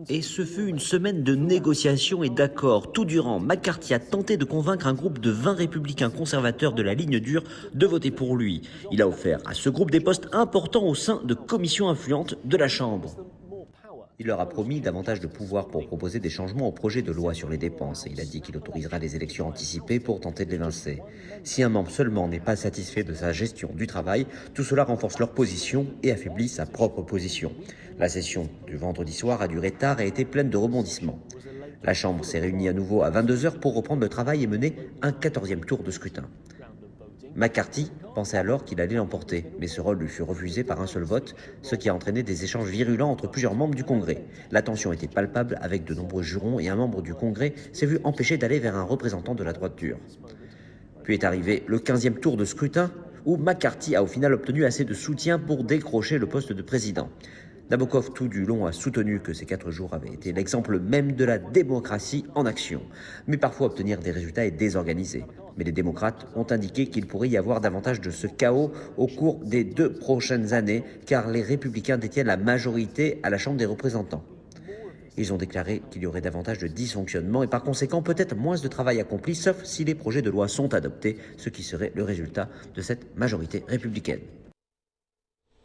Et ce fut une semaine de négociations et d'accords. Tout durant, McCarthy a tenté de convaincre un groupe de 20 républicains conservateurs de la ligne dure de voter pour lui. Il a offert à ce groupe des postes importants au sein de commissions influentes de la Chambre. Il leur a promis davantage de pouvoir pour proposer des changements au projet de loi sur les dépenses et il a dit qu'il autorisera les élections anticipées pour tenter de l'évincer. Si un membre seulement n'est pas satisfait de sa gestion du travail, tout cela renforce leur position et affaiblit sa propre position. La session du vendredi soir a duré tard et a été pleine de rebondissements. La Chambre s'est réunie à nouveau à 22 h pour reprendre le travail et mener un 14e tour de scrutin. McCarthy pensait alors qu'il allait l'emporter, mais ce rôle lui fut refusé par un seul vote, ce qui a entraîné des échanges virulents entre plusieurs membres du Congrès. La tension était palpable avec de nombreux jurons et un membre du Congrès s'est vu empêché d'aller vers un représentant de la droite dure. Puis est arrivé le 15e tour de scrutin, où McCarthy a au final obtenu assez de soutien pour décrocher le poste de président. Nabokov tout du long a soutenu que ces 4 jours avaient été l'exemple même de la démocratie en action. Mais parfois obtenir des résultats est désorganisé. Mais les démocrates ont indiqué qu'il pourrait y avoir davantage de ce chaos au cours des 2 prochaines années, car les républicains détiennent la majorité à la Chambre des représentants. Ils ont déclaré qu'il y aurait davantage de dysfonctionnements et par conséquent peut-être moins de travail accompli, sauf si les projets de loi sont adoptés, ce qui serait le résultat de cette majorité républicaine.